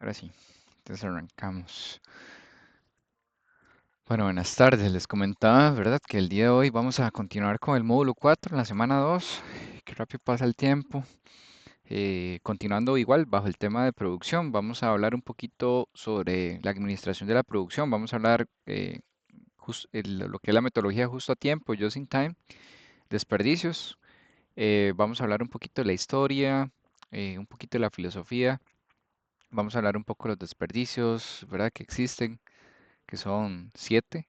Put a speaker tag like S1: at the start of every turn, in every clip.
S1: Ahora sí, entonces arrancamos. Bueno, buenas tardes. Les comentaba, ¿verdad? Que el día de hoy vamos a continuar con el módulo 4 en la semana 2. Qué rápido pasa el tiempo. Continuando igual bajo el tema de producción, vamos a hablar un poquito sobre la administración de la producción. Vamos a hablar lo que es la metodología justo a tiempo, just in time, desperdicios. Vamos a hablar un poquito de la historia, un poquito de la filosofía. Vamos a hablar un poco de los desperdicios, ¿verdad? Que existen, que son 7.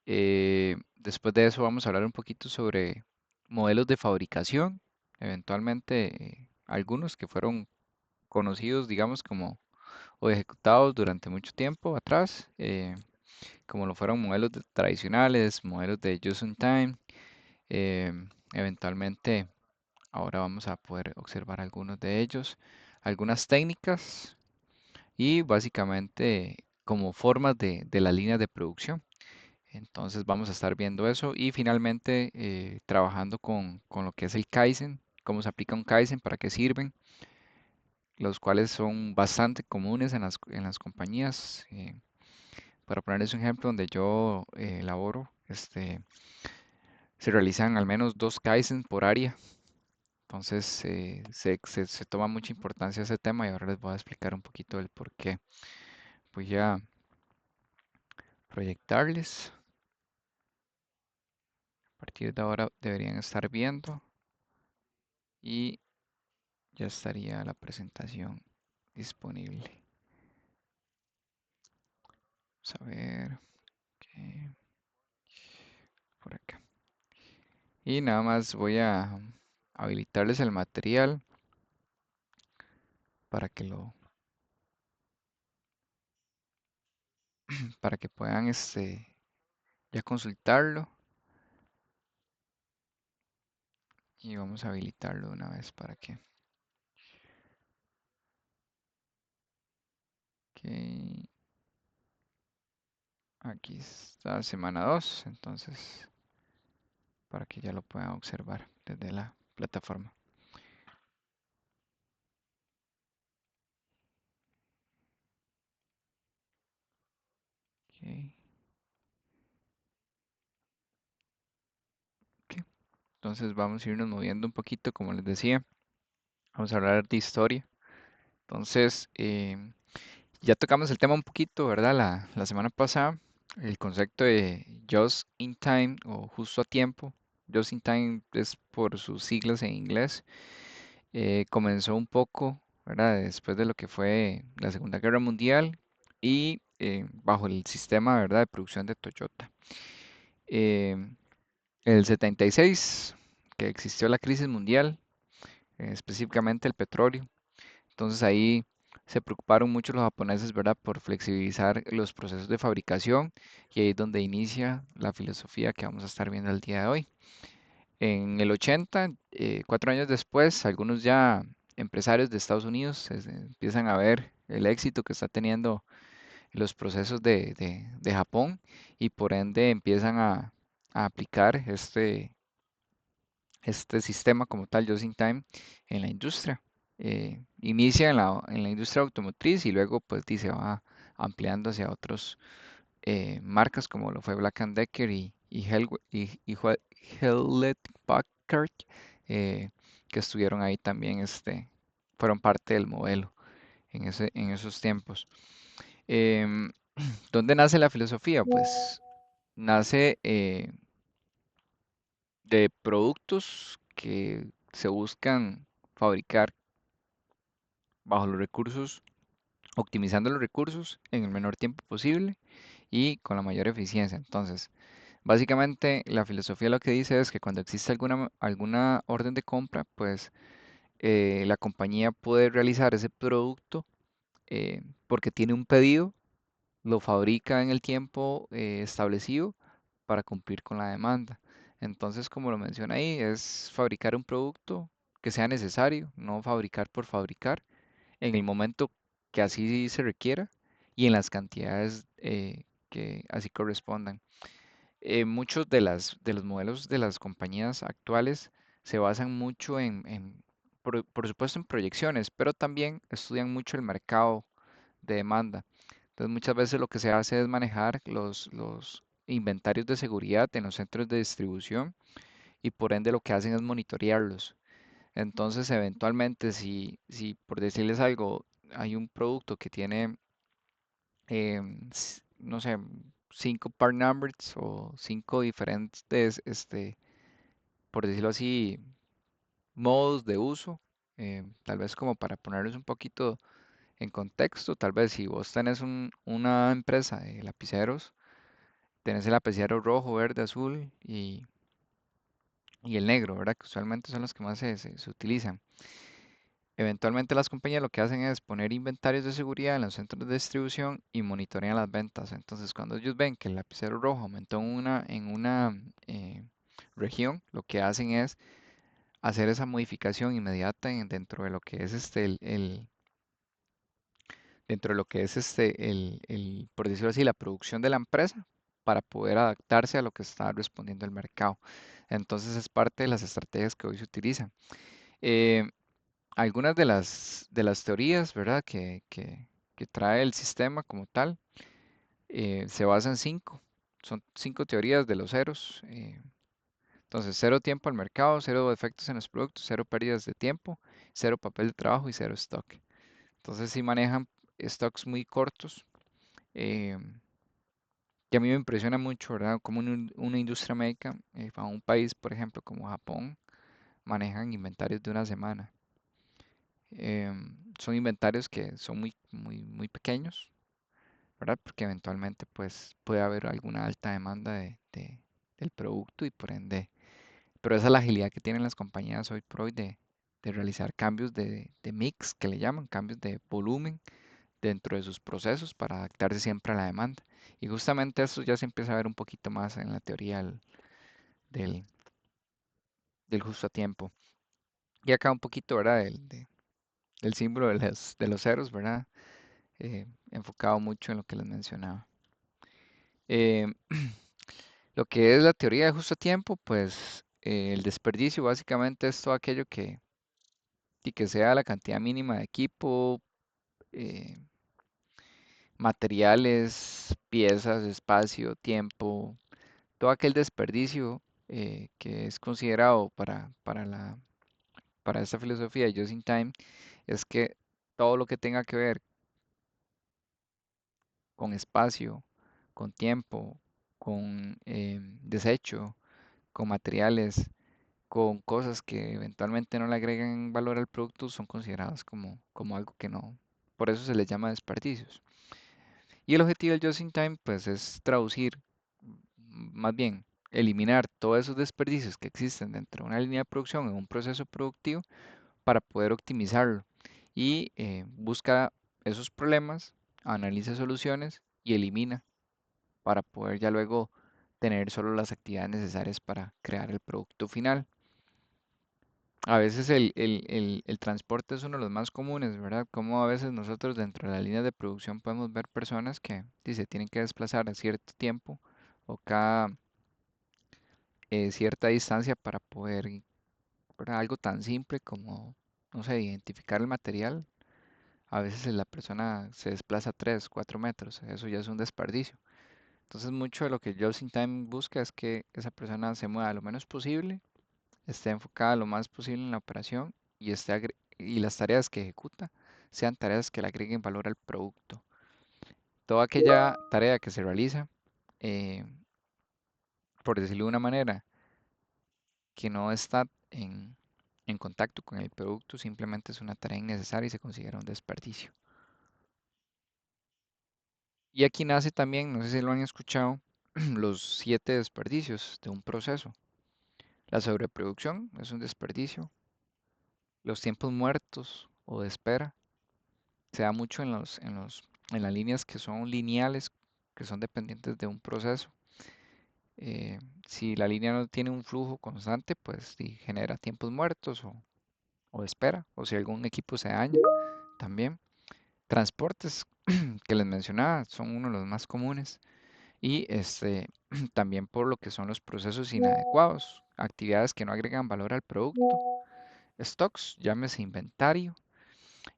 S1: Después de eso vamos a hablar un poquito sobre modelos de fabricación, eventualmente algunos que fueron conocidos, digamos, como o ejecutados durante mucho tiempo atrás, como lo fueron tradicionales, modelos de just in time. eh, Eventualmente ahora vamos a poder observar algunos de ellos, algunas técnicas y básicamente como formas de las líneas de producción. Entonces vamos a estar viendo eso y finalmente trabajando con lo que es el Kaizen, cómo se aplica un Kaizen, para qué sirven, los cuales son bastante comunes en las compañías. Para ponerles un ejemplo donde yo laboro, se realizan al menos 2 Kaizen por área. Entonces se toma mucha importancia ese tema y ahora les voy a explicar un poquito el por qué. Voy a proyectarles. A partir de ahora deberían estar viendo y ya estaría la presentación disponible. Vamos a ver qué por acá. Y nada más voy a habilitarles el material para que para que puedan ya consultarlo y vamos a habilitarlo de una vez para que. Ok, aquí está semana 2, entonces para que ya lo puedan observar desde la plataforma. Ok, ok. Entonces vamos a irnos moviendo un poquito, como les decía. Vamos a hablar de historia. Entonces, ya tocamos el tema un poquito, ¿verdad? La semana pasada, el concepto de just in time o justo a tiempo. Just in time es por sus siglas en inglés. Comenzó un poco, ¿verdad? Después de lo que fue la Segunda Guerra Mundial y bajo el sistema, ¿verdad? De producción de Toyota. En el 76, que existió la crisis mundial, específicamente el petróleo. Entonces ahí se preocuparon mucho los japoneses, ¿verdad?, por flexibilizar los procesos de fabricación y ahí es donde inicia la filosofía que vamos a estar viendo el día de hoy. En el 80, 4 años después, algunos ya empresarios de Estados Unidos empiezan a ver el éxito que está teniendo los procesos de Japón y por ende empiezan a aplicar este sistema como tal, just in time, en la industria. Inicia en la industria automotriz y luego pues se va ampliando hacia otros marcas como lo fue Black and Decker y Hewlett Packard, eh, que estuvieron ahí también, fueron parte del modelo en esos tiempos. Em, ¿Dónde nace la filosofía? Pues nace de productos que se buscan fabricar bajo los recursos, optimizando los recursos en el menor tiempo posible y con la mayor eficiencia. Entonces, básicamente la filosofía lo que dice es que cuando existe alguna orden de compra, pues la compañía puede realizar ese producto porque tiene un pedido, lo fabrica en el tiempo establecido para cumplir con la demanda. Entonces, como lo menciona ahí, es fabricar un producto que sea necesario, no fabricar por fabricar, en el momento que así se requiera y en las cantidades que así correspondan. Muchos de los modelos de las compañías actuales se basan mucho por supuesto, en proyecciones, pero también estudian mucho el mercado, de demanda. Entonces muchas veces lo que se hace es manejar los inventarios de seguridad en los centros de distribución y por ende lo que hacen es monitorearlos. Entonces eventualmente si por decirles algo, hay un producto que tiene, no sé, 5 part numbers o 5 diferentes, por decirlo así, modos de uso, tal vez como para ponerles un poquito en contexto, tal vez si vos tenés una empresa de lapiceros, tenés el lapicero rojo, verde, azul y el negro, ¿verdad? Que usualmente son los que más se utilizan. Eventualmente las compañías lo que hacen es poner inventarios de seguridad en los centros de distribución y monitorean las ventas. Entonces, cuando ellos ven que el lapicero rojo aumentó en una región, lo que hacen es hacer esa modificación inmediata dentro de lo que es dentro de lo que es por decirlo así, la producción de la empresa para poder adaptarse a lo que está respondiendo el mercado. Entonces es parte de las estrategias que hoy se utilizan. Eh, Algunas de las teorías, ¿verdad? Que trae el sistema como tal, se basa en cinco. Son 5 teorías de los ceros. Entonces, cero tiempo al mercado, cero defectos en los productos, cero pérdidas de tiempo, cero papel de trabajo y cero stock. Entonces, si manejan stocks muy cortos, eh, y a mí me impresiona mucho, ¿verdad? Como una industria médica, a un país, por ejemplo, como Japón, manejan inventarios de una semana. Son inventarios que son muy, muy, muy pequeños, ¿verdad? Porque eventualmente pues puede haber alguna alta demanda del producto y por ende, pero esa es la agilidad que tienen las compañías hoy por hoy de realizar cambios de mix, que le llaman, cambios de volumen dentro de sus procesos para adaptarse siempre a la demanda. Y justamente eso ya se empieza a ver un poquito más en la teoría del, del justo a tiempo. Y acá un poquito, ¿verdad? Del símbolo de los ceros, ¿verdad? Enfocado mucho en lo que les mencionaba. Eh, lo que es la teoría de justo tiempo, pues el desperdicio básicamente es todo aquello que sea la cantidad mínima de equipo, eh, materiales, piezas, espacio, tiempo, todo aquel desperdicio que es considerado para esta filosofía de Just in Time, es que todo lo que tenga que ver con espacio, con tiempo, con desecho, con materiales, con cosas que eventualmente no le agregan valor al producto, son consideradas como algo que no. Por eso se les llama desperdicios. Y el objetivo del Just in Time, pues, es traducir, más bien, eliminar todos esos desperdicios que existen dentro de una línea de producción en un proceso productivo para poder optimizarlo. Y busca esos problemas, analiza soluciones y elimina para poder ya luego tener solo las actividades necesarias para crear el producto final. A veces el transporte es uno de los más comunes, ¿verdad? Como a veces nosotros dentro de la línea de producción podemos ver personas que se tienen que desplazar a cierto tiempo o cada cierta distancia para poder, ¿verdad? Algo tan simple como, no sé, identificar el material. A veces la persona se desplaza 3, 4 metros, eso ya es un desperdicio. Entonces mucho de lo que Just in Time busca es que esa persona se mueva lo menos posible, esté enfocada lo más posible en la operación y las tareas que ejecuta sean tareas que le agreguen valor al producto. Toda aquella tarea que se realiza, eh, por decirlo de una manera, que no está en contacto con el producto, simplemente es una tarea innecesaria y se considera un desperdicio. Y aquí nace también, no sé si lo han escuchado, los 7 desperdicios de un proceso. La sobreproducción es un desperdicio. Los tiempos muertos o de espera se da mucho en las líneas que son lineales, que son dependientes de un proceso. Si la línea no tiene un flujo constante, pues sí genera tiempos muertos o de espera, o si algún equipo se daña también. Transportes que les mencionaba son uno de los más comunes y también por lo que son los procesos inadecuados, actividades que no agregan valor al producto, stocks, llámese inventario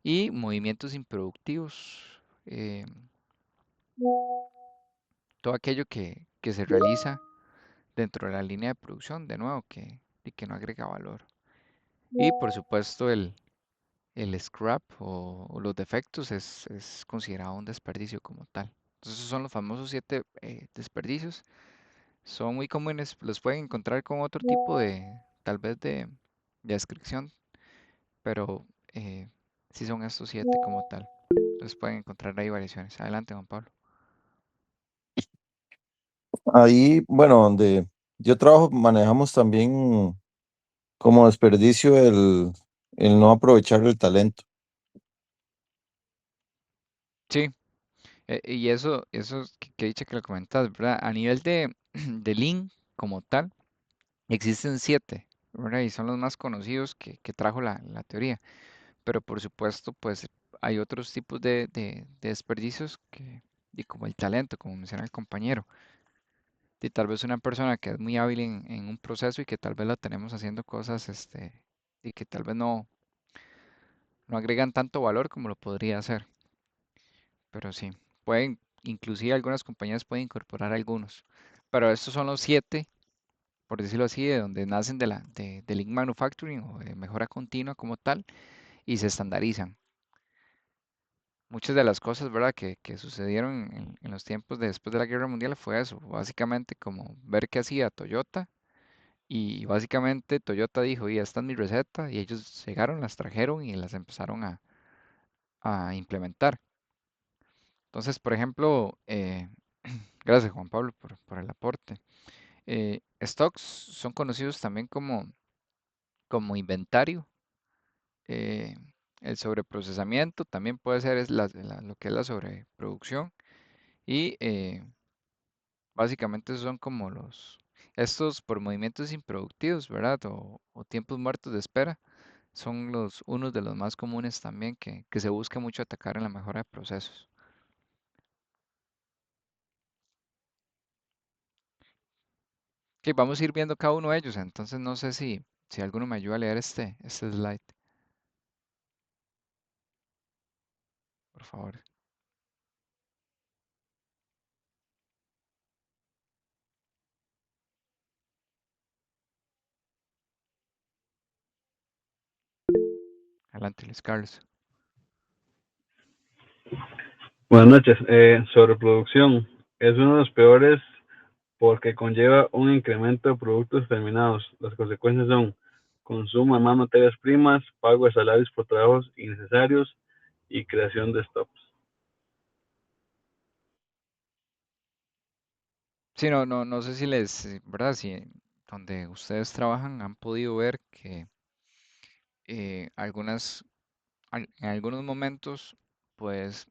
S1: y movimientos improductivos, eh, todo aquello que se realiza dentro de la línea de producción, de nuevo, y que no agrega valor. Y por supuesto el scrap o los defectos es considerado un desperdicio como tal. Entonces esos son los famosos siete desperdicios. Son muy comunes, los pueden encontrar con otro tipo tal vez de descripción, pero sí son estos siete como tal. Entonces pueden encontrar ahí variaciones. Adelante, Juan Pablo.
S2: Ahí, bueno, donde yo trabajo, manejamos también como desperdicio el no aprovechar el talento.
S1: Sí, y eso que dicha que lo comentas, ¿verdad? A nivel de Lean como tal, existen siete, ¿verdad? Y son los más conocidos que trajo la teoría. Pero por supuesto, pues hay otros tipos de desperdicios y como el talento, como menciona el compañero. Y tal vez una persona que es muy hábil en un proceso y que tal vez la tenemos haciendo cosas, y que tal vez no agregan tanto valor como lo podría hacer. Pero sí, inclusive algunas compañías pueden incorporar algunos. Pero estos son los siete, por decirlo así, de donde nacen de Lean Manufacturing o de mejora continua como tal y se estandarizan. Muchas de las cosas, ¿verdad?, que sucedieron en los tiempos después de la Guerra Mundial fue eso, básicamente como ver qué hacía Toyota y básicamente Toyota dijo, y esta es mi receta y ellos llegaron, las trajeron y las empezaron a implementar. Entonces, por ejemplo, gracias Juan Pablo por el aporte. Stocks son conocidos también como inventario. eh, el sobreprocesamiento también puede ser lo que es la sobreproducción. Y básicamente esos son como estos por movimientos improductivos, ¿verdad? O tiempos muertos de espera, son unos de los más comunes también que se busca mucho atacar en la mejora de procesos. Ok, vamos a ir viendo cada uno de ellos, entonces no sé si alguno me ayuda a leer este slide, por favor. Adelante, Luis Carlos.
S3: Buenas noches. Sobreproducción es uno de los peores porque conlleva un incremento de productos terminados. Las consecuencias son consumo de más materias primas, pago de salarios por trabajos innecesarios y creación de stocks.
S1: Sí, no sé si ¿verdad? Si donde ustedes trabajan han podido ver que en algunos momentos, pues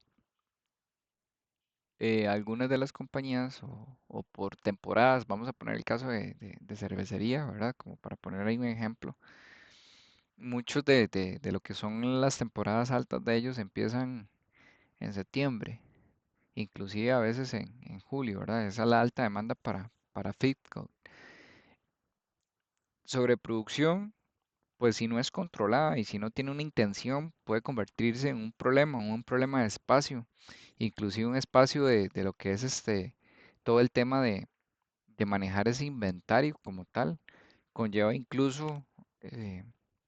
S1: algunas de las compañías o por temporadas, vamos a poner el caso de cervecería, ¿verdad? Como para poner ahí un ejemplo, muchos de lo que son las temporadas altas de ellos empiezan en septiembre, inclusive a veces en julio, ¿verdad? Esa es la alta demanda para Fitco. Sobreproducción, pues si no es controlada y si no tiene una intención, puede convertirse en un problema de espacio, inclusive un espacio de lo que es todo el tema de manejar ese inventario como tal. Conlleva incluso eh,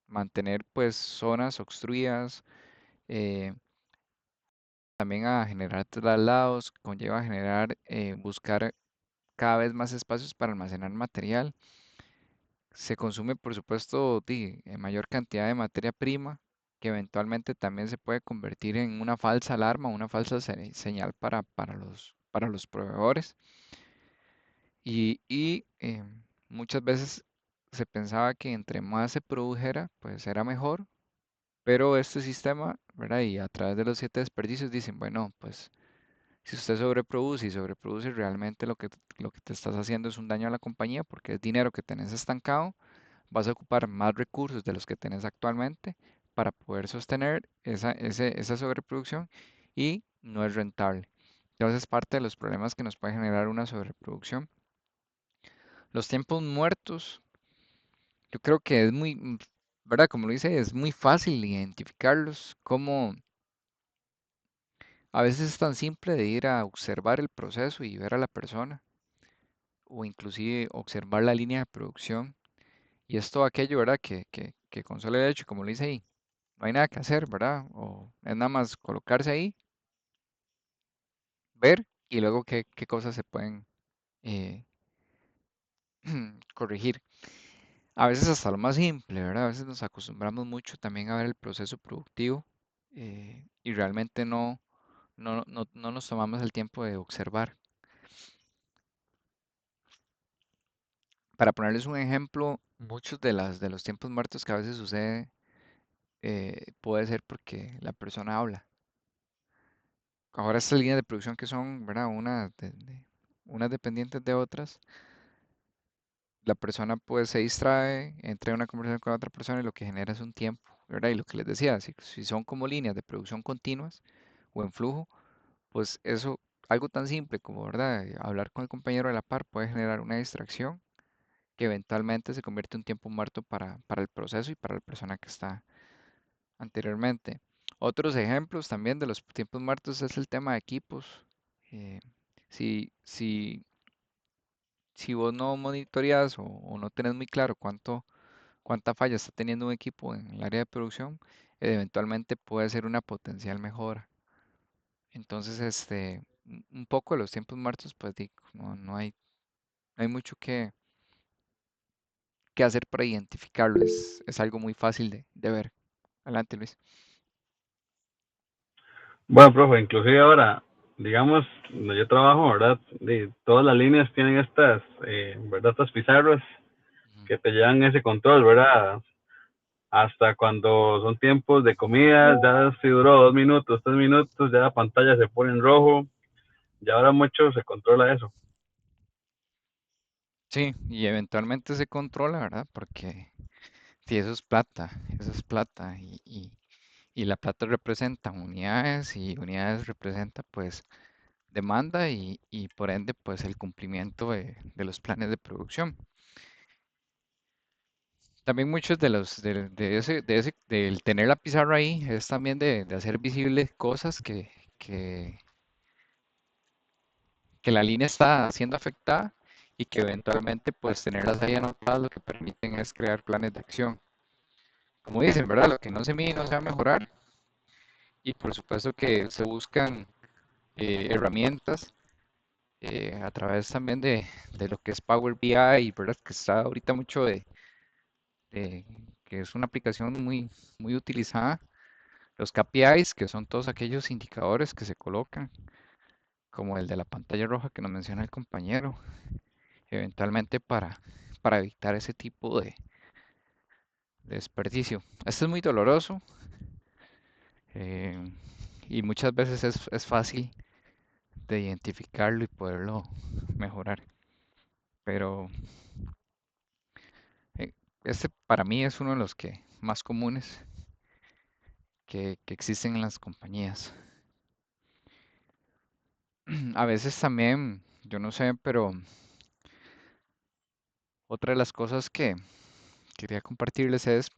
S1: mantener pues zonas obstruidas, eh, también a generar traslados, conlleva a buscar cada vez más espacios para almacenar material. Se consume, por supuesto, en mayor cantidad de materia prima, que eventualmente también se puede convertir en una falsa alarma, una falsa señal para los proveedores. Y muchas veces se pensaba que entre más se produjera, pues era mejor, pero este sistema, ¿verdad? Y a través de los siete desperdicios dicen, bueno, pues si usted sobreproduce y sobreproduce, realmente lo que te estás haciendo es un daño a la compañía porque es dinero que tenés estancado, vas a ocupar más recursos de los que tenés actualmente para poder sostener esa sobreproducción y no es rentable. Entonces, parte de los problemas que nos puede generar una sobreproducción. Los tiempos muertos, yo creo que es ¿verdad? Como lo dice, es muy fácil identificarlos, A veces es tan simple de ir a observar el proceso y ver a la persona, o inclusive observar la línea de producción. Y es todo aquello, ¿verdad? Que con solo el hecho, como lo dice ahí, no hay nada que hacer, ¿verdad? O es nada más colocarse ahí, ver y luego qué cosas se pueden eh, corregir. A veces hasta lo más simple, ¿verdad? A veces nos acostumbramos mucho también a ver el proceso productivo y realmente no nos tomamos el tiempo de observar. Para ponerles un ejemplo, muchos de los tiempos muertos que a veces sucede puede ser porque la persona habla. Ahora estas líneas de producción que son, ¿verdad? Unas dependientes de otras, la persona pues se distrae, entra en una conversación con otra persona y lo que genera es un tiempo, ¿verdad? Y lo que les decía, si son como líneas de producción continuas o en flujo, pues eso, algo tan simple como, ¿verdad? Hablar con el compañero de la par puede generar una distracción que eventualmente se convierte en un tiempo muerto para el proceso y para la persona que está anteriormente. Otros ejemplos también de los tiempos muertos es el tema de equipos. Eh, si si vos no monitoreas o no tenés muy claro cuánta falla está teniendo un equipo en el área de producción, eventualmente puede ser una potencial mejora. Entonces, un poco de los tiempos muertos, pues no hay mucho que hacer para identificarlo. Es algo muy fácil de ver. Adelante, Luis.
S3: Bueno, profe, inclusive ahora, digamos, donde yo trabajo, ¿verdad? Todas las líneas tienen estas, ¿verdad? Estas pizarras
S1: Ujú.
S3: que te llevan ese control, ¿verdad? Hasta cuando son tiempos de comida, ya si duró 2 minutos, 3 minutos, ya la pantalla se pone en rojo, y ahora mucho se controla eso.
S1: Sí, y eventualmente se controla, ¿verdad? Porque si eso es plata y la plata representa unidades y unidades representa pues demanda y por ende pues el cumplimiento de los planes de producción. También muchos del tener la pizarra ahí es también de hacer visibles cosas que la línea está siendo afectada y que eventualmente pues tenerlas ahí anotadas lo que permiten es crear planes de acción. Como dicen, ¿verdad? Lo que no se mide no se va a mejorar y por supuesto que se buscan herramientas a través también de lo que es Power BI, ¿verdad? Que está ahorita mucho de- que es una aplicación muy utilizada. Los KPIs, que son todos aquellos indicadores que se colocan, como el de la pantalla roja que nos menciona el compañero, eventualmente para evitar ese tipo de desperdicio. Esto es muy doloroso eh, y muchas veces es fácil de identificarlo y poderlo mejorar, pero eh, este para mí es uno de los que más comunes que existen en las compañías. A veces también, yo no sé, pero otra de las cosas que quería compartirles es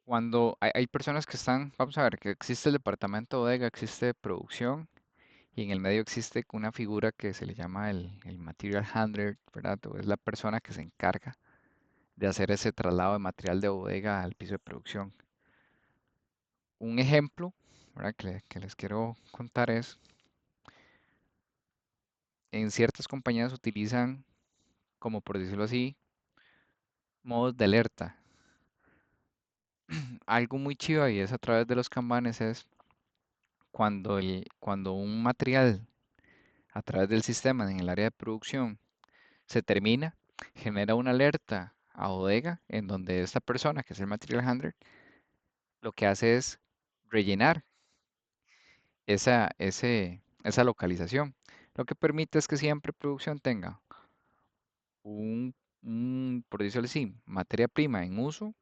S1: cuando hay personas que están, vamos a ver, que existe el departamento de bodega, existe producción y en el medio existe una figura que se le llama el material handler, ¿verdad? O es la persona que se encarga de hacer ese traslado de material de bodega al piso de producción. Un ejemplo, ¿verdad? Que les quiero contar es, en ciertas compañías utilizan, como por decirlo así, modos de alerta. Algo muy chiva y es a través de los kanbanes es cuando un material a través del sistema en el área de producción se termina, genera una alerta a bodega en donde esta persona, que es el material handler, lo que hace es rellenar esa localización. Lo que permite es que siempre producción tenga un, por decirlo así, materia prima en uso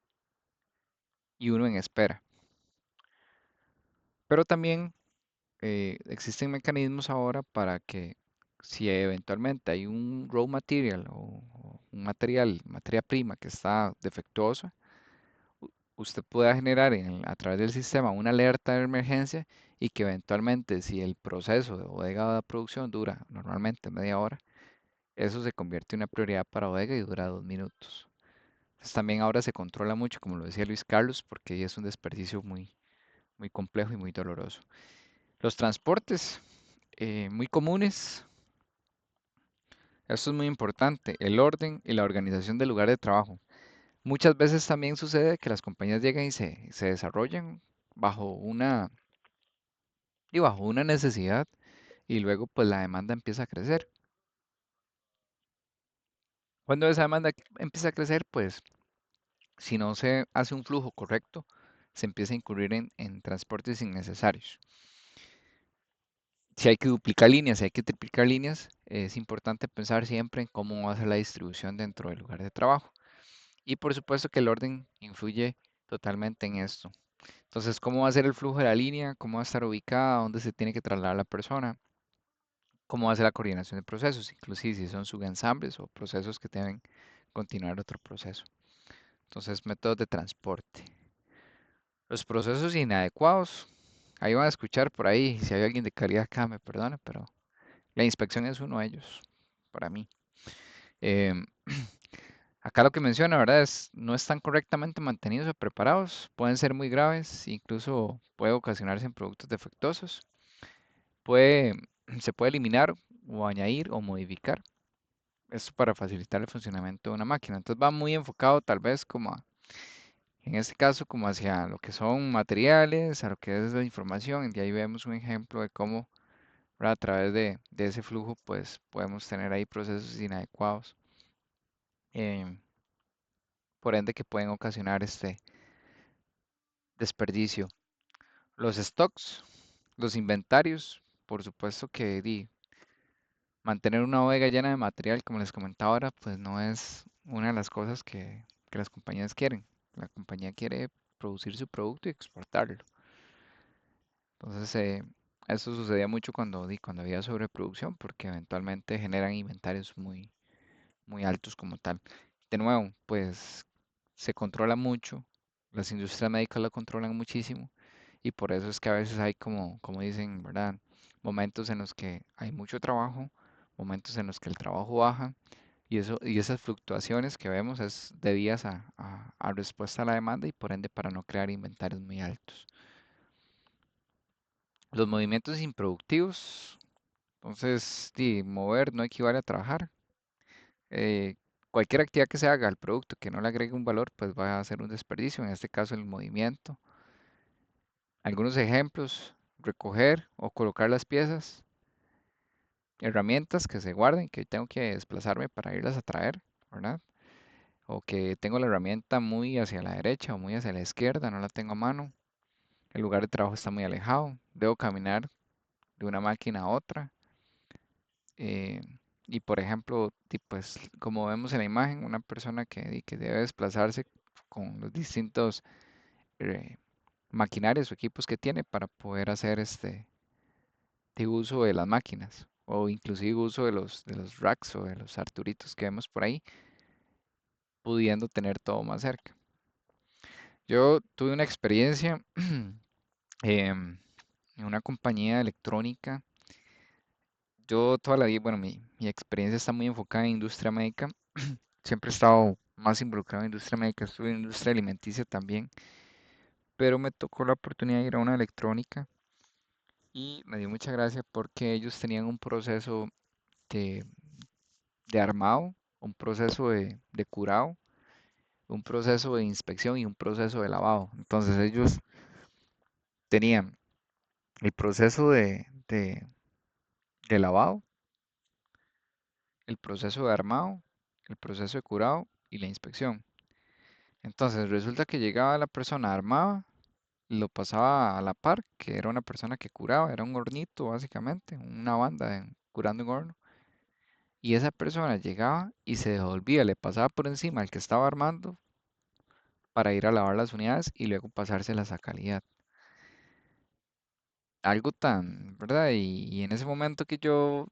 S1: y uno en espera. Pero también existen mecanismos ahora para que si eventualmente hay un raw material o un materia prima que está defectuosa, usted pueda generar a través del sistema una alerta de emergencia y que eventualmente si el proceso de bodega de producción dura normalmente media hora, eso se convierte en una prioridad para bodega y dura 2 minutos. Entonces también ahora se controla mucho, como lo decía Luis Carlos, porque es un desperdicio muy complejo y muy doloroso. Los transportes, muy comunes, esto es muy importante, el orden y la organización del lugar de trabajo. Muchas veces también sucede que las compañías llegan y se desarrollan bajo bajo una necesidad y luego pues la demanda empieza a crecer. Cuando esa demanda empieza a crecer, pues si no se hace un flujo correcto, se empieza a incurrir en transportes innecesarios. Si hay que duplicar líneas, si hay que triplicar líneas, es importante pensar siempre en cómo va a ser la distribución dentro del lugar de trabajo. Y por supuesto que el orden influye totalmente en esto. Entonces, ¿cómo va a ser el flujo de la línea? ¿Cómo va a estar ubicada? ¿Dónde se tiene que trasladar la persona? ¿Cómo va a ser la coordinación de procesos? Inclusive si son subensambles o procesos que deben continuar otro proceso. Entonces, métodos de transporte. Los procesos inadecuados. Ahí van a escuchar por ahí, si hay alguien de calidad acá, me perdona, pero la inspección es uno de ellos, para mí. Em, Acá lo que menciona, ¿verdad? No están correctamente mantenidos o preparados, pueden ser muy graves, incluso puede ocasionarse en productos defectuosos. Puede, se puede eliminar o añadir o modificar. Esto para facilitar el funcionamiento de una máquina. Entonces va muy enfocado tal vez en este caso, como hacia lo que son materiales, a lo que es la información. Y ahí vemos un ejemplo de cómo, ¿verdad? A través de ese flujo, pues podemos tener ahí procesos inadecuados. em, por ende que pueden ocasionar este desperdicio. Los stocks, los inventarios, por supuesto que mantener una bodega llena de material, como les comentaba ahora, pues no es una de las cosas que las compañías quieren. La compañía quiere producir su producto y exportarlo. Entonces, eso sucedía mucho cuando había sobreproducción, porque eventualmente generan inventarios muy altos como tal. De nuevo, pues se controla mucho, las industrias médicas lo controlan muchísimo y por eso es que a veces hay como dicen, ¿verdad? Momentos en los que hay mucho trabajo, momentos en los que el trabajo baja y esas fluctuaciones que vemos es debidas a respuesta a la demanda y por ende para no crear inventarios muy altos. Los movimientos improductivos, entonces, mover no equivale a trabajar. eh, Cualquier actividad que se haga al producto que no le agregue un valor, pues va a ser un desperdicio, en este caso el movimiento. Algunos ejemplos, recoger o colocar las piezas, herramientas que se guarden, que tengo que desplazarme para irlas a traer, ¿verdad? O que tengo la herramienta muy hacia la derecha o muy hacia la izquierda, no la tengo a mano. El lugar de trabajo está muy alejado, debo caminar de una máquina a otra. eh, y por ejemplo, pues como vemos en la imagen, una persona que debe desplazarse con los distintos eh, maquinarias o equipos que tiene para poder hacer de uso de las máquinas o inclusive uso de los racks o de los arturitos que vemos por ahí, pudiendo tener todo más cerca. Yo tuve una experiencia em, en una compañía electrónica. Yo toda la vida, bueno, mi experiencia está muy enfocada en industria médica. Siempre he estado más involucrado en industria médica, estuve en industria alimenticia también, pero me tocó la oportunidad de ir a una electrónica y me dio mucha gracia porque ellos tenían un proceso de, de armado, un proceso de curado, un proceso de inspección y un proceso de lavado. Entonces ellos tenían el proceso de lavado, el proceso de armado, el proceso de curado y la inspección. Entonces resulta que llegaba la persona armaba, lo pasaba a la par, que era una persona que curaba, era un hornito básicamente, una banda curando en horno. Y esa persona llegaba y se devolvía, le pasaba por encima al que estaba armando para ir a lavar las unidades y luego pasárselas a calidad. Algo tan, ¿verdad? Y en ese momento que yo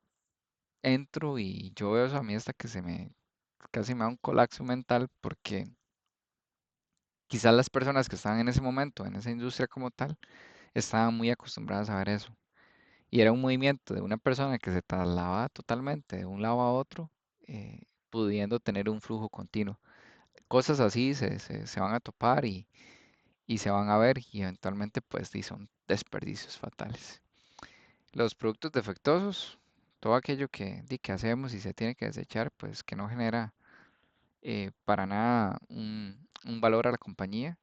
S1: entro y yo veo eso a mí hasta que casi me da un colapso mental porque Quizás las personas que estaban en ese momento, en esa industria como tal, estaban muy acostumbradas a ver eso. Y era un movimiento de una persona que se trasladaba totalmente de un lado a otro, eh, pudiendo tener un flujo continuo. Cosas así se van a topar y se van a ver y eventualmente pues sí son desperdicios fatales. Los productos defectuosos, todo aquello que hacemos y se tiene que desechar, pues que no genera para nada un valor a la compañía.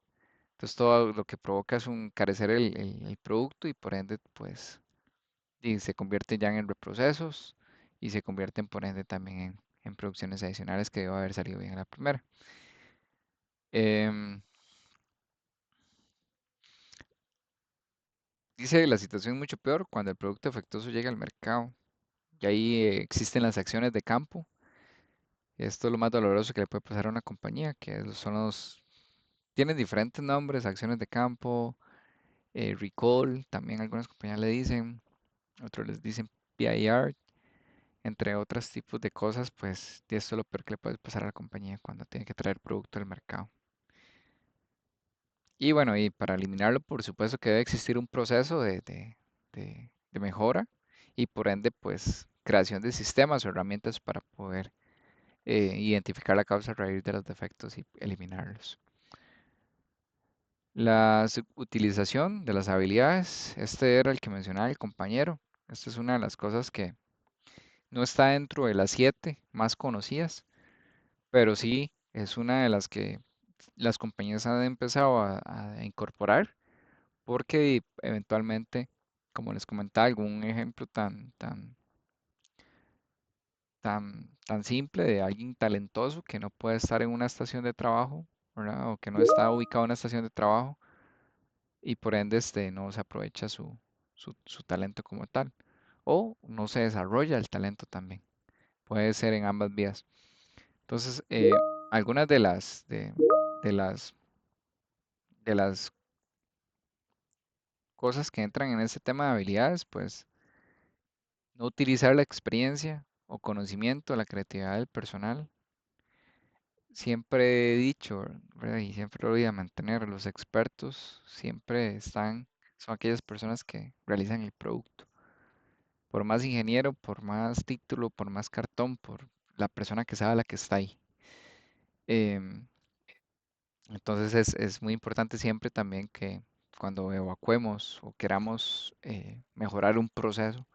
S1: Entonces todo lo que provoca es un carecer el producto y por ende pues y se convierte ya en reprocesos y se convierten por ende también en producciones adicionales que debe haber salido bien a la primera. Em, Dice la situación es mucho peor cuando el producto defectuoso llega al mercado y ahí existen las acciones de campo. Esto es lo más doloroso que le puede pasar a una compañía, son tienen diferentes nombres, acciones de campo, recall, también algunas compañías le dicen, otros les dicen PIR, entre otros tipos de cosas, pues y esto es lo peor que le puede pasar a la compañía cuando tiene que traer producto al mercado. Y bueno, y para eliminarlo, por supuesto que debe existir un proceso de mejora y por ende, pues creación de sistemas o herramientas para poder identificar la causa raíz de los defectos y eliminarlos. La utilización de las habilidades, este era el que mencionaba el compañero. Esta es una de las cosas que no está dentro de las 7 más conocidas, pero sí es una de las que las compañías han empezado a incorporar porque eventualmente, como les comentaba, algún ejemplo tan simple de alguien talentoso que no puede estar en una estación de trabajo, ¿verdad? O que no está ubicado en una estación de trabajo y por ende no se aprovecha su talento como tal. O no se desarrolla el talento también. Puede ser en ambas vías. Entonces, algunas de las, de las cosas que entran en este tema de habilidades, pues no utilizar la experiencia o conocimiento, la creatividad del personal. Siempre he dicho, ¿verdad? Y siempre lo voy a mantener, los expertos siempre son aquellas personas que realizan el producto. Por más ingeniero, por más título, por más cartón, por la persona que sabe la que está ahí. Em, entonces es muy importante siempre también que cuando evacuemos o queramos mejorar un proceso,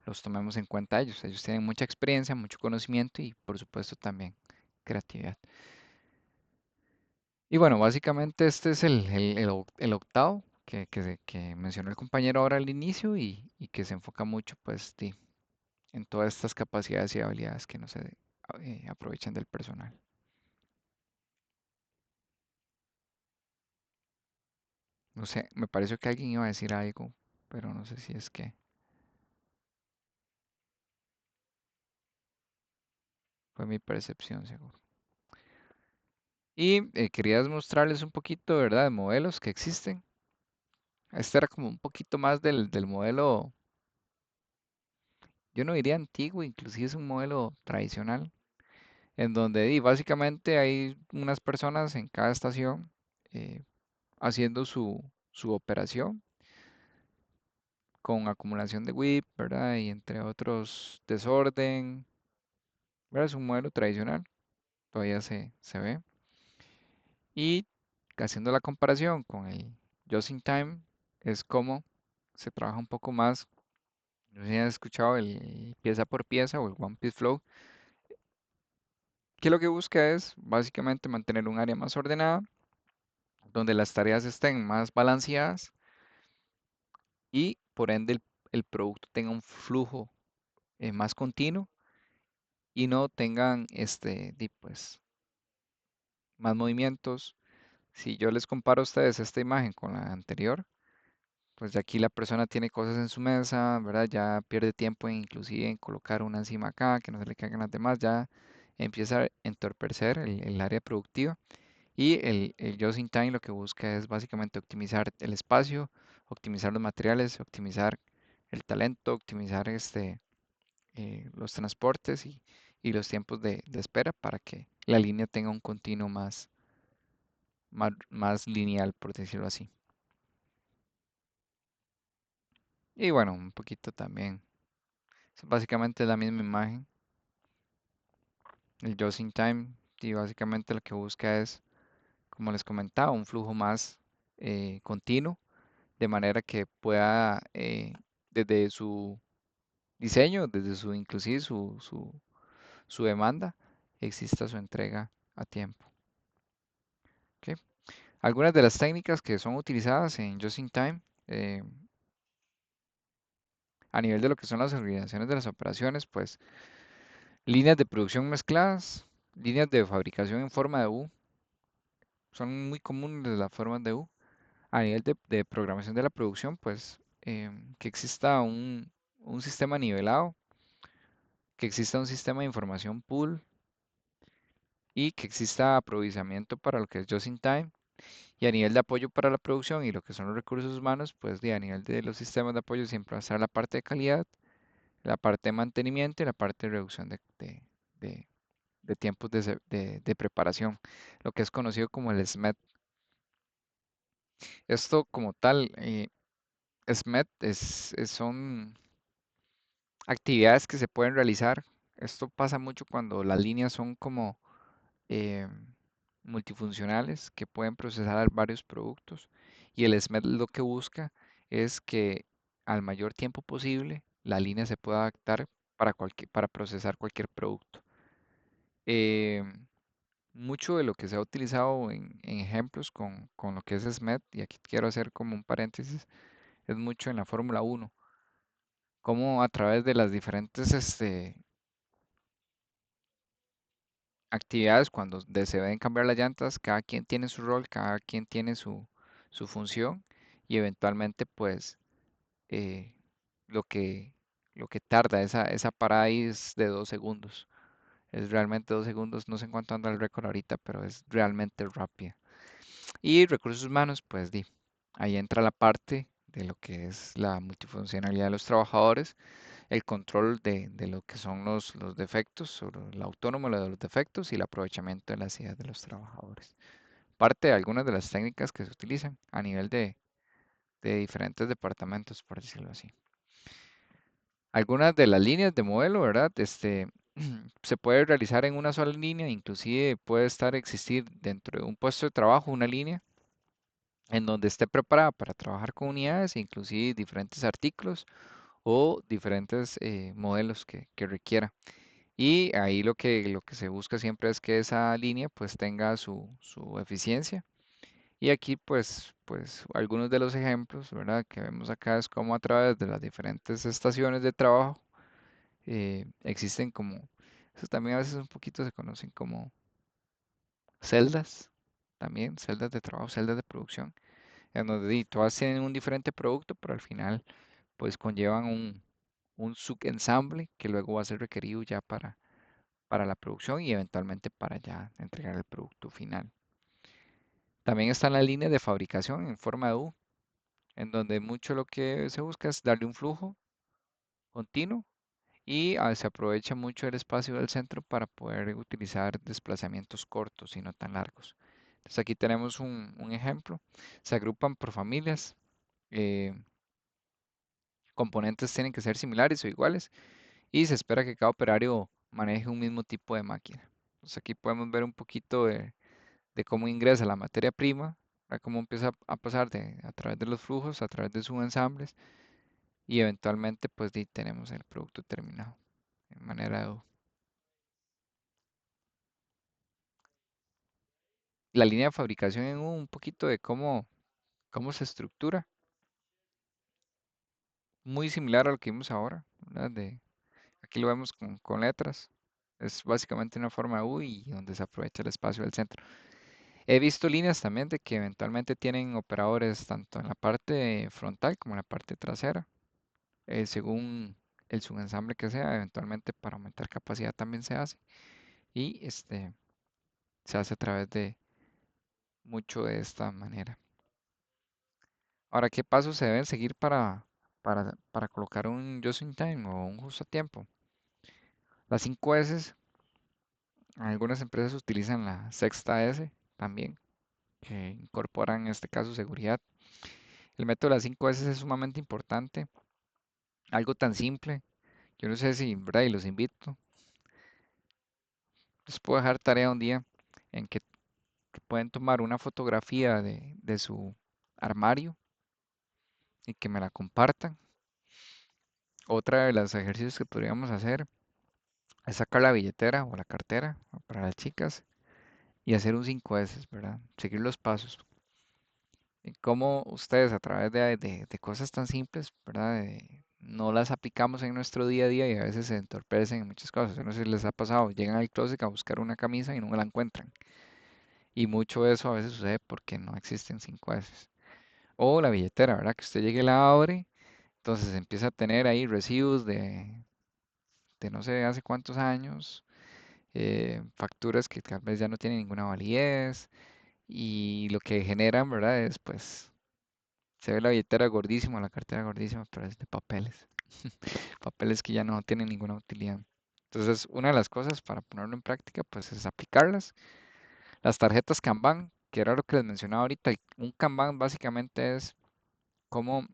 S1: los tomemos en cuenta a ellos. Ellos tienen mucha experiencia, mucho conocimiento y por supuesto también creatividad. Y bueno, básicamente este es el octavo que mencionó el compañero ahora al inicio y que se enfoca mucho pues en todas estas capacidades y habilidades que no se aprovechan del personal. No sé, me pareció que alguien iba a decir algo, pero no sé si es que fue mi percepción, seguro. Y quería mostrarles un poquito, ¿verdad?, de modelos que existen. Este era como un poquito más del modelo, yo no diría antiguo, inclusive es un modelo tradicional, en donde básicamente hay unas personas en cada estación eh, haciendo su operación con acumulación de WIP, ¿verdad? Y entre otros desorden, ¿verdad? Es un modelo tradicional, todavía se ve. Y haciendo la comparación con el Just in Time, es como se trabaja un poco más. No sé si han escuchado el pieza por pieza o el One Piece Flow, que lo que busca es básicamente mantener un área más ordenada, donde las tareas estén más balanceadas y por ende el producto tenga un flujo más continuo y no tengan pues, más movimientos. Si yo les comparo a ustedes esta imagen con la anterior, pues ya aquí la persona tiene cosas en su mesa, ¿verdad? Ya pierde tiempo inclusive en colocar una encima acá, que no se le caigan las demás, ya empieza a entorpecer el área productiva. Y el Just in Time lo que busca es básicamente optimizar el espacio, optimizar los materiales, optimizar el talento, optimizar los transportes y los tiempos de espera para que la línea tenga un continuo más lineal, por decirlo así. Y bueno, un poquito también. Básicamente es la misma imagen. El just in time, y básicamente lo que busca es, como les comentaba, un flujo más continuo, de manera que pueda, desde su diseño, desde su, inclusive su demanda, exista su entrega a tiempo. ¿Ok? Algunas de las técnicas que son utilizadas en Just in Time, a nivel de lo que son las organizaciones de las operaciones, pues líneas de producción mezcladas, líneas de fabricación en forma de U, son muy comunes las formas de U. A nivel de programación de la producción, pues que exista un sistema nivelado, que exista un sistema de información pool y que exista aprovechamiento para lo que es just in time. Y a nivel de apoyo para la producción y lo que son los recursos humanos, pues a nivel de los sistemas de apoyo siempre va a estar la parte de calidad, la parte de mantenimiento y la parte de reducción de- de tiempos de preparación, lo que es conocido como el SMED. Esto como tal, SMED son actividades que se pueden realizar. Esto pasa mucho cuando las líneas son como eh, multifuncionales que pueden procesar varios productos. Y el SMED lo que busca es que al mayor tiempo posible la línea se pueda adaptar para procesar cualquier producto. Eh, Mucho de lo que se ha utilizado en ejemplos con lo que es SMED, y aquí quiero hacer como un paréntesis, es mucho en la Fórmula 1, como a través de las diferentes actividades, cuando se deben cambiar las llantas, cada quien tiene su rol, cada quien tiene su función, y eventualmente pues eh, lo que, lo que tarda esa parada ahí es de 2 segundos. Es realmente 2 segundos, no sé en cuánto anda el récord ahorita, pero es realmente rápida. Y recursos humanos, pues ahí entra la parte de lo que es la multifuncionalidad de los trabajadores, el control de lo que son los defectos, sobre el autónomo de los defectos y el aprovechamiento de las ideas de los trabajadores. Parte de algunas de las técnicas que se utilizan a nivel de diferentes departamentos, por decirlo así. Algunas de las líneas de modelo, ¿verdad? Se puede realizar en una sola línea, inclusive puede existir dentro de un puesto de trabajo una línea en donde esté preparada para trabajar con unidades, inclusive diferentes artículos o diferentes modelos que requiera. Y ahí lo que se busca siempre es que esa línea pues tenga su eficiencia. Y aquí pues algunos de los ejemplos, ¿verdad? Que vemos acá es como a través de las diferentes estaciones de trabajo existen como, eso también a veces un poquito se conocen como celdas, también celdas de trabajo, celdas de producción, en donde todas tienen un diferente producto, pero al final pues conllevan un subensamble que luego va a ser requerido ya para la producción y eventualmente para ya entregar el producto final. También están las líneas de fabricación en forma de U, en donde mucho lo que se busca es darle un flujo continuo y se aprovecha mucho el espacio del centro para poder utilizar desplazamientos cortos y no tan largos. Entonces aquí tenemos un ejemplo. Se agrupan por familias. eh, Componentes tienen que ser similares o iguales y se espera que cada operario maneje un mismo tipo de máquina. Entonces aquí podemos ver un poquito de cómo ingresa la materia prima, a cómo empieza a pasar a través de los flujos, a través de sus ensambles y eventualmente pues tenemos el producto terminado en manera de la línea de fabricación en un poquito de cómo se estructura, muy similar a lo que vimos ahora, ¿verdad? Aquí lo vemos con letras, es básicamente una forma U y donde se aprovecha el espacio del centro. He visto líneas también de que eventualmente tienen operadores tanto en la parte frontal como en la parte trasera, según el subensamble que sea, eventualmente para aumentar capacidad también se hace y se hace a través de mucho de esta manera. Ahora, ¿qué pasos se deben seguir para colocar un just in time o un justo a tiempo? Las 5 S, algunas empresas utilizan la sexta S también. que incorporan en este caso seguridad. El método de las 5 S es sumamente importante, algo tan simple. Yo no sé si, ¿verdad? Y los invito. Les puedo dejar tarea un día en que pueden tomar una fotografía de su armario y que me la compartan. Otra de los ejercicios que podríamos hacer es sacar la billetera o la cartera para las chicas y hacer un 5S, ¿verdad? Seguir los pasos. Y cómo ustedes a través de cosas tan simples, ¿verdad? No las aplicamos en nuestro día a día y a veces se entorpecen en muchas cosas. Yo no sé si les ha pasado, llegan al closet a buscar una camisa y no la encuentran. Y mucho de eso a veces sucede porque no existen 5S. O la billetera, ¿verdad? Que usted llegue y la abre, entonces empieza a tener ahí residuos de no sé hace cuántos años, facturas que tal vez ya no tienen ninguna validez y lo que generan, ¿verdad? Es pues, se ve la billetera gordísima, la cartera gordísima, pero es de papeles, papeles que ya no tienen ninguna utilidad. Entonces, una de las cosas para ponerlo en práctica, pues es aplicarlas. Las tarjetas Kanban, que era lo que les mencionaba ahorita, un Kanban básicamente es cómo,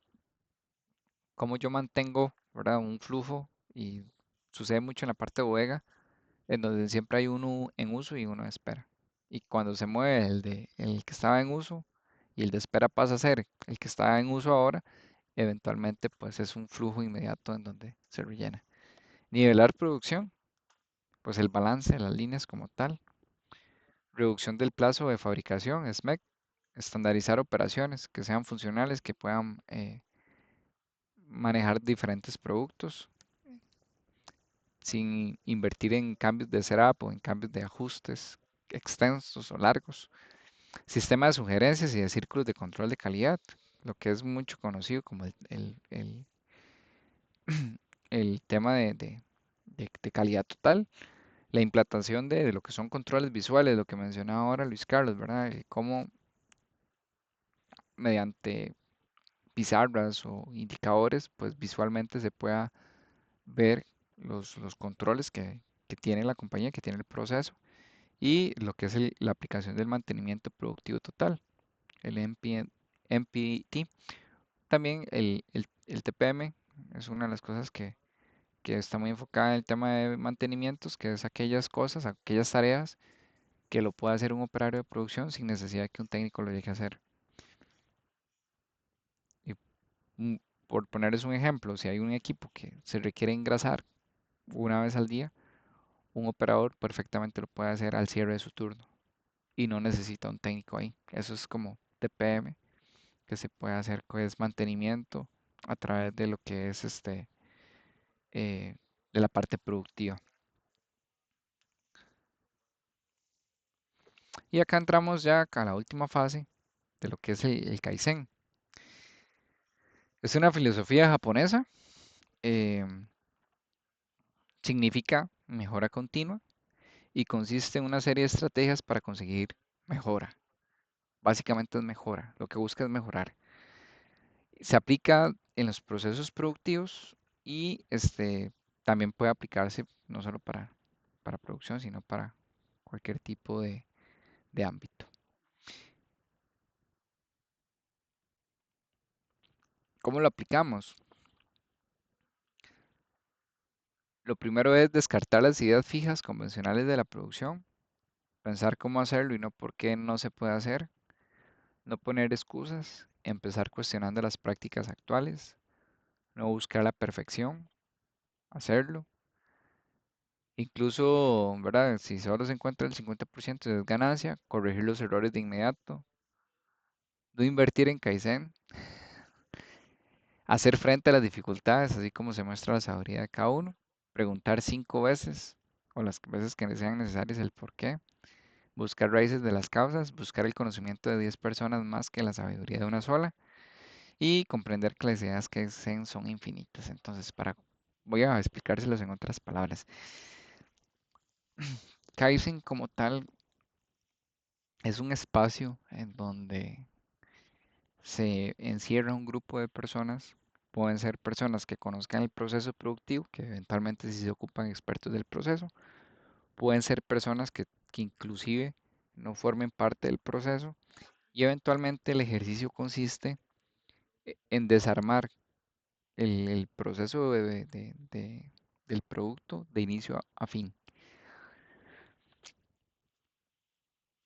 S1: cómo yo mantengo, ¿verdad? Un flujo y sucede mucho en la parte de bodega en donde siempre hay uno en uso y uno de espera. Y cuando se mueve el que estaba en uso y el de espera pasa a ser el que está en uso ahora, eventualmente pues es un flujo inmediato en donde se rellena. Nivelar producción, pues el balance de las líneas como tal. Reducción del plazo de fabricación, SMEC. Estandarizar operaciones que sean funcionales, que puedan manejar diferentes productos sin invertir en cambios de setup o en cambios de ajustes extensos o largos. Sistema de sugerencias y de círculos de control de calidad, lo que es mucho conocido como el tema de calidad total. La implantación de lo que son controles visuales, lo que mencionaba ahora Luis Carlos, ¿verdad? Cómo mediante pizarras o indicadores, pues visualmente se pueda ver los controles que tiene la compañía, que tiene el proceso, y lo que es la aplicación del mantenimiento productivo total, el MPT. También el TPM es una de las cosas que está muy enfocada en el tema de mantenimientos, que es aquellas cosas, aquellas tareas que lo puede hacer un operario de producción sin necesidad de que un técnico lo llegue a hacer. Y mm, por ponerles un ejemplo, si hay un equipo que se requiere engrasar una vez al día, un operador perfectamente lo puede hacer al cierre de su turno y no necesita un técnico ahí. Eso es como TPM, que se puede hacer, que es mantenimiento a través de lo que es eh, de la parte productiva. Y acá entramos ya a la última fase de lo que es el Kaizen. Es una filosofía japonesa, eh, significa mejora continua y consiste en una serie de estrategias para conseguir mejora. Básicamente es mejora, lo que busca es mejorar. Se aplica en los procesos productivos y también puede aplicarse no solo para producción, sino para cualquier tipo de ámbito. ¿Cómo lo aplicamos? Lo primero es descartar las ideas fijas convencionales de la producción, pensar cómo hacerlo y no por qué no se puede hacer, no poner excusas, empezar cuestionando las prácticas actuales, no buscar la perfección, hacerlo. Incluso, ¿verdad? Si solo se encuentra el 50% de ganancia, corregir los errores de inmediato, no invertir en Kaizen, hacer frente a las dificultades, así como se muestra la sabiduría de cada uno, preguntar 5 veces o las veces que sean necesarias el por qué, buscar raíces de las causas, buscar el conocimiento de 10 personas más que la sabiduría de una sola y comprender que las ideas que Kaizen son infinitas. Entonces, voy a explicárselos en otras palabras. Kaizen como tal es un espacio en donde se encierra un grupo de personas. Pueden ser personas que conozcan el proceso productivo, que eventualmente si se ocupan expertos del proceso. Pueden ser personas que inclusive no formen parte del proceso Y eventualmente el ejercicio consiste en desarmar el proceso del producto de inicio a fin.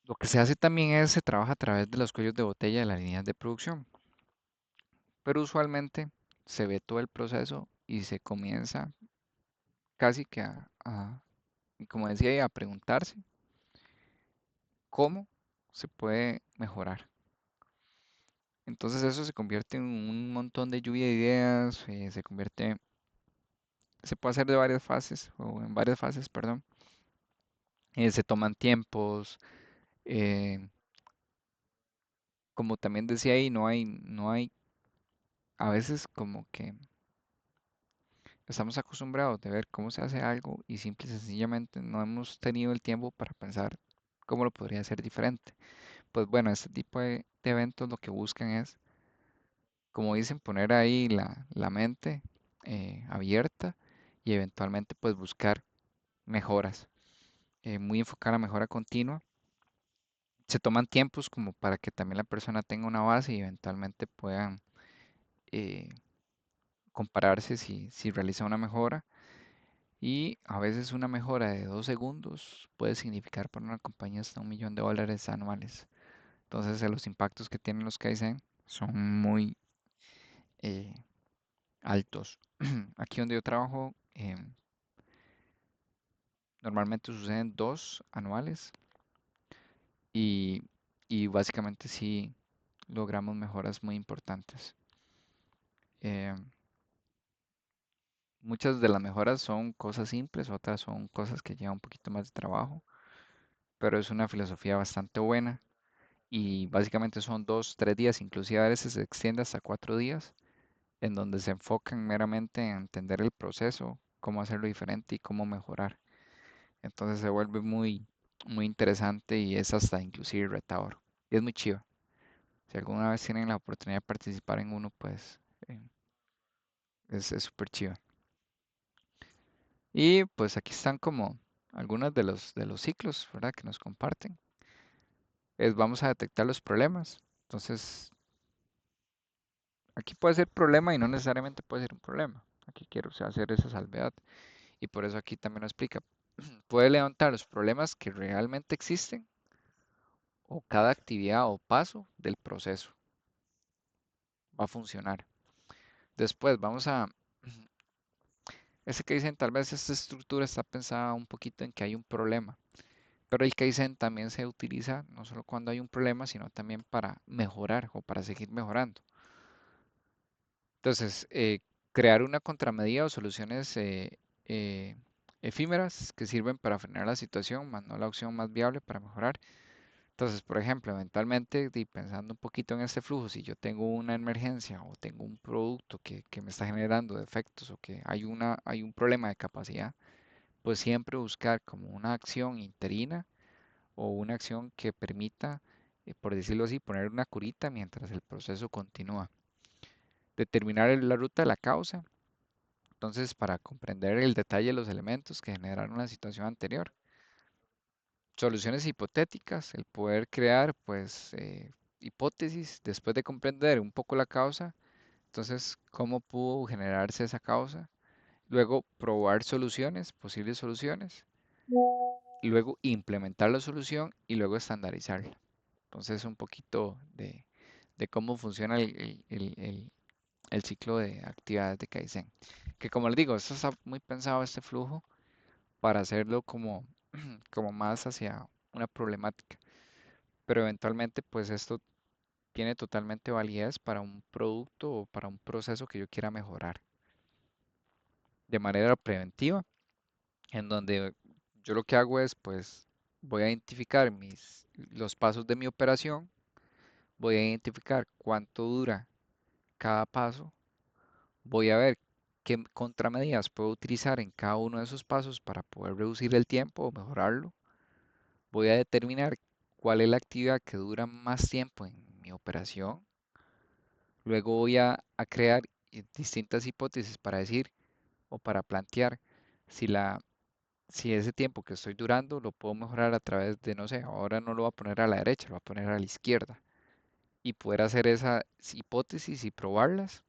S1: Lo que se hace también es, se trabaja a través de los cuellos de botella de las líneas de producción, pero usualmente se ve todo el proceso y se comienza casi que y como decía, a preguntarse cómo se puede mejorar. Entonces eso se convierte en un montón de lluvia de ideas, se puede hacer de varias fases, o en varias fases, perdón. Se toman tiempos, eh, como también decía ahí, no hay, a veces como que estamos acostumbrados de ver cómo se hace algo y simple y sencillamente no hemos tenido el tiempo para pensar cómo lo podría hacer diferente. Pues bueno, este tipo de eventos lo que buscan es, como dicen, poner ahí la mente abierta y eventualmente pues buscar mejoras, muy enfocada a la mejora continua. Se toman tiempos como para que también la persona tenga una base y eventualmente puedan eh, compararse si realiza una mejora. Y a veces una mejora de 2 segundos puede significar para una compañía hasta $1 millón anuales. Entonces, los impactos que tienen los Kaizen son muy eh, altos. Aquí donde yo trabajo, normalmente suceden 2 anuales y, y básicamente sí logramos mejoras muy importantes. Eh, Muchas de las mejoras son cosas simples, otras son cosas que llevan un poquito más de trabajo, pero es una filosofía bastante buena y básicamente son 2, 3 días, inclusive a veces se extiende hasta 4 días, en donde se enfocan meramente en entender el proceso, cómo hacerlo diferente y cómo mejorar. Entonces se vuelve muy, muy interesante y es hasta inclusive retador. Y es muy chido. Si alguna vez tienen la oportunidad de participar en uno, pues eh, es súper chido. Y pues aquí están como algunos de los ciclos, ¿verdad? Que nos comparten. Vamos a detectar los problemas. Entonces, aquí puede ser problema y no necesariamente puede ser un problema. Aquí quiero, o sea, hacer esa salvedad. Y por eso aquí también lo explica. Puede levantar los problemas que realmente existen o cada actividad o paso del proceso va a funcionar. Después vamos a, ese que dicen, tal vez esta estructura está pensada un poquito en que hay un problema. Pero el Kaizen también se utiliza no solo cuando hay un problema, sino también para mejorar o para seguir mejorando. Entonces, crear una contramedida o soluciones eh, efímeras que sirven para frenar la situación, más no la opción más viable para mejorar. Entonces, por ejemplo, eventualmente, pensando un poquito en este flujo, si yo tengo una emergencia o tengo un producto que me está generando defectos o que hay un problema de capacidad, pues siempre buscar como una acción interina o una acción que permita, por decirlo así, poner una curita mientras el proceso continúa. Determinar la ruta de la causa, entonces para comprender el detalle de los elementos que generaron la situación anterior. Soluciones hipotéticas, el poder crear pues hipótesis después de comprender un poco la causa, entonces cómo pudo generarse esa causa. Luego probar soluciones, posibles soluciones, luego implementar la solución y luego estandarizarla. Entonces, un poquito de cómo funciona el ciclo de actividades de Kaizen. Que como les digo, esto está muy pensado este flujo para hacerlo como más hacia una problemática. Pero eventualmente, pues esto tiene totalmente validez para un producto o para un proceso que yo quiera mejorar de manera preventiva, en donde yo lo que hago es, pues, voy a identificar los pasos de mi operación, voy a identificar cuánto dura cada paso. Voy a ver qué contramedidas puedo utilizar en cada uno de esos pasos para poder reducir el tiempo o mejorarlo. Voy a determinar cuál es la actividad que dura más tiempo en mi operación. Luego voy a crear distintas hipótesis para decir o para plantear si si ese tiempo que estoy durando lo puedo mejorar a través de, no sé, ahora no lo voy a poner a la derecha, lo voy a poner a la izquierda. y poder hacer esas hipótesis y probarlas.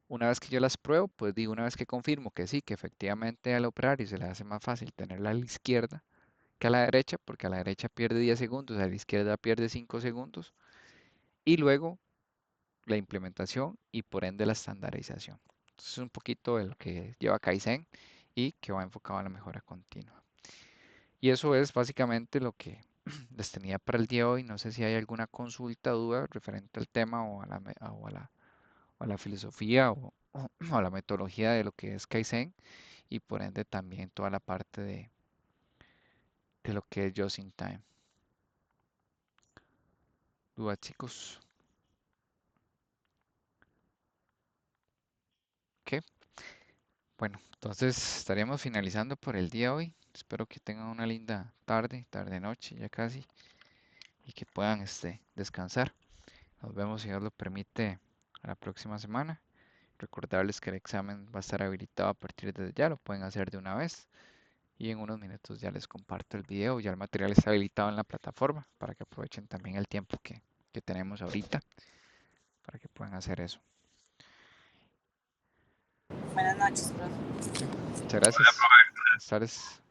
S1: Una vez que yo las pruebo, pues digo, una vez que confirmo que sí, que efectivamente al operario se le hace más fácil tenerla a la izquierda que a la derecha, porque a la derecha pierde 10 segundos, a la izquierda pierde 5 segundos, y luego la implementación y por ende la estandarización. Entonces es un poquito de lo que lleva Kaizen y que va enfocado a la mejora continua. Y eso es básicamente lo que les tenía para el día de hoy. No sé si hay alguna consulta, duda referente al tema o a la filosofía o a la metodología de lo que es Kaizen y por ende también toda la parte de lo que es Just in Time. Duda, chicos. ¿Qué? Bueno, entonces estaríamos finalizando por el día de hoy. Espero que tengan una linda tarde, tarde-noche ya casi, y que puedan descansar. Nos vemos, si Dios lo permite, la próxima semana. Recordarles que el examen va a estar habilitado a partir de ya, lo pueden hacer de una vez. Y en unos minutos ya les comparto el video, ya el material está habilitado en la plataforma para que aprovechen también el tiempo que tenemos ahorita para que puedan hacer eso.
S4: Buenas noches, profe.
S1: Ok, muchas gracias. Buenas tardes.